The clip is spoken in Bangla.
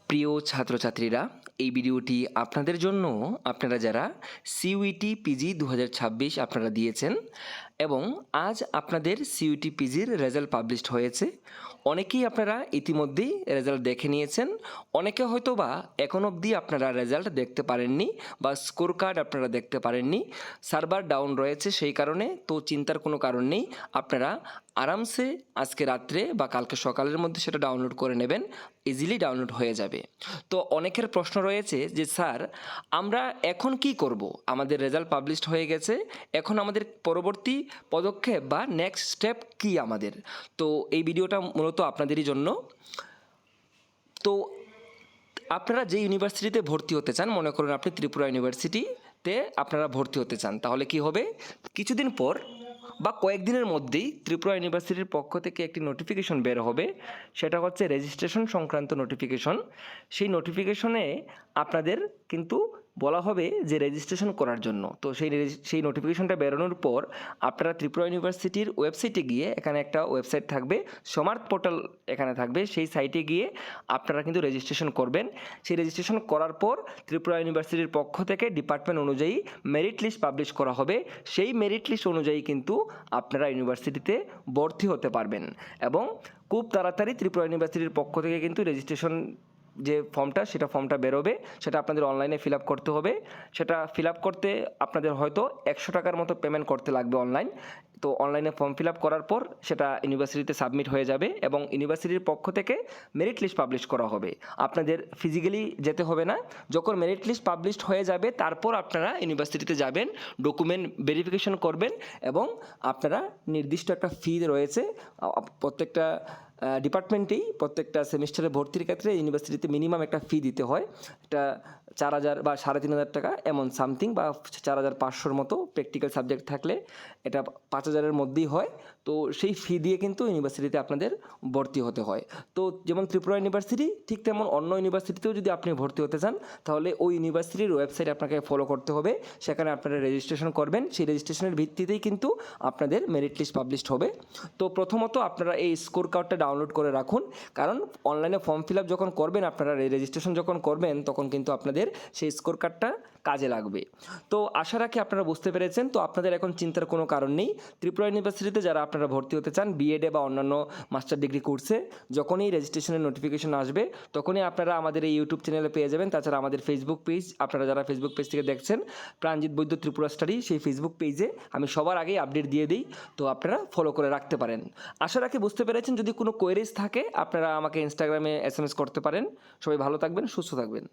প্রিয় ছাত্রছাত্রীরা, এই ভিডিওটি আপনাদের জন্য। আপনারা যারা সিইউটি পিজি 2026 আপনারা দিয়েছেন এবং আজ আপনাদের সিইউটি পিজির রেজাল্ট পাবলিশড হয়েছে। অনেকেই আপনারা ইতিমধ্যেই রেজাল্ট দেখে নিয়েছেন, অনেকে হয়তো বা এখন অবধি আপনারা রেজাল্ট দেখতে পারেননি বা স্কোর কার্ড আপনারা দেখতে পারেননি। সার্ভার ডাউন রয়েছে, সেই কারণে তো চিন্তার কোনো কারণ নেই। আপনারা আরামসে আজকে রাত্রে বা কালকে সকালের মধ্যে সেটা ডাউনলোড করে নেবেন, ইজিলি ডাউনলোড হয়ে যাবে। তো অনেকের প্রশ্ন রয়েছে যে স্যার, আমরা এখন কি করব? আমাদের রেজাল্ট পাবলিশড হয়ে গেছে, এখন আমাদের পরবর্তী পদক্ষেপ বা নেক্সট স্টেপ কি আমাদের? তো এই ভিডিওটা মূলত আপনাদেরই জন্য। তো আপনারা যে ইউনিভার্সিটিতে ভর্তি হতে চান, মনে করুন আপনি ত্রিপুরা ইউনিভার্সিটিতে আপনারা ভর্তি হতে চান, তাহলে কি হবে? কিছুদিন পর বা কয়েকদিনের মধ্যেই ত্রিপুরা ইউনিভার্সিটির পক্ষ থেকে একটি নোটিফিকেশন বের হবে। সেটা হচ্ছে রেজিস্ট্রেশন সংক্রান্ত নোটিফিকেশন। সেই নোটিফিকেশনে আপনাদের কিন্তু বলা হবে যে রেজিস্ট্রেশন করার জন্য। তো সেই নোটিফিকেশনটা বেরোনোর পর আপনারা ত্রিপুরা ইউনিভার্সিটির ওয়েবসাইটে গিয়ে, এখানে একটা ওয়েবসাইট থাকবে, সমার্থ পোর্টাল এখানে থাকবে, সেই সাইটে গিয়ে আপনারা কিন্তু রেজিস্ট্রেশন করবেন। সেই রেজিস্ট্রেশন করার পর ত্রিপুরা ইউনিভার্সিটির পক্ষ থেকে ডিপার্টমেন্ট অনুযায়ী মেরিট লিস্ট পাবলিশ করা হবে। সেই মেরিট লিস্ট অনুযায়ী কিন্তু আপনারা ইউনিভার্সিটিতে ভর্তি হতে পারবেন এবং খুব তাড়াতাড়ি ত্রিপুরা ইউনিভার্সিটির পক্ষ থেকে কিন্তু রেজিস্ট্রেশন যে ফর্মটা বেরোবে, সেটা আপনাদের অনলাইনে ফিল আপ করতে হবে। সেটা ফিল আপ করতে আপনাদের হয়তো 100 টাকার মতো পেমেন্ট করতে লাগবে অনলাইন। তো অনলাইনে ফর্ম ফিল আপ করার পর সেটা ইউনিভার্সিটিতে সাবমিট হয়ে যাবে এবং ইউনিভার্সিটির পক্ষ থেকে মেরিট লিস্ট পাবলিশ করা হবে। আপনাদের ফিজিক্যালি যেতে হবে না। যখন মেরিট লিস্ট পাবলিশড হয়ে যাবে তারপর আপনারা ইউনিভার্সিটিতে যাবেন, ডকুমেন্ট ভেরিফিকেশন করবেন এবং আপনারা নির্দিষ্ট একটা ফি রয়েছে প্রত্যেকটা ডিপার্টমেন্টেই। প্রত্যেকটা সেমিস্টারে ভর্তির ক্ষেত্রে ইউনিভার্সিটিতে মিনিমাম একটা ফি দিতে হয়। এটা 4,000 বা 3,500 টাকা এমন সামথিং, বা 4,500 মতো প্র্যাকটিক্যাল সাবজেক্ট থাকলে এটা 5,000-এর মধ্যেই হয়। তো সেই ফি দিয়ে কিন্তু ইউনিভার্সিটিতে আপনাদের ভর্তি হতে হয়। তো যেমন ত্রিপুরা ইউনিভার্সিটি, ঠিক তেমন অন্য ইউনিভার্সিটিতেও যদি আপনি ভর্তি হতে চান, তাহলে ওই ইউনিভার্সিটির ওয়েবসাইট আপনাকে ফলো করতে হবে। সেখানে আপনারা রেজিস্ট্রেশন করবেন, সেই রেজিস্ট্রেশনের ভিত্তিতেই কিন্তু আপনাদের মেরিট লিস্ট পাবলিশড হবে। তো প্রথমত আপনারা এই স্কোর কার্ডটা ডাউনলোড করে রাখুন, কারণ অনলাইনে ফর্ম ফিল আপ যখন করবেন, আপনারা রেজিস্ট্রেশন যখন করবেন, তখন কিন্তু আপনাদের সেই স্কোর কার্ডটা কাজে লাগবে। তো আশা রাখি আপনারা বুঝতে পেরেছেন। তো আপনাদের এখন চিন্তার কোনো কারণ নেই। ত্রিপুরা ইউনিভার্সিটিতে যারা আপনারা ভর্তি হতে চান বিএডে বা অন্যান্য মাস্টার ডিগ্রি কোর্সে, যখনই রেজিস্ট্রেশনের নোটিফিকেশন আসবে তখনই আপনারা আমাদের এই ইউটিউব চ্যানেলে পেয়ে যাবেন। তাছাড়া আমাদের ফেসবুক পেজ, আপনারা যারা ফেসবুক পেজ থেকে দেখছেন, প্রাণজিৎ বৈদ্য ত্রিপুরা স্টাডি, সেই ফেসবুক পেজে আমি সবার আগেই আপডেট দিয়ে দিই। তো আপনারা ফলো করে রাখতে পারেন। আশা রাখি বুঝতে পেরেছেন। যদি কোনো কোয়েরিজ থাকে আপনারা আমাকে ইনস্টাগ্রামে SMS করতে পারেন। সবাই ভালো থাকবেন, সুস্থ থাকবেন।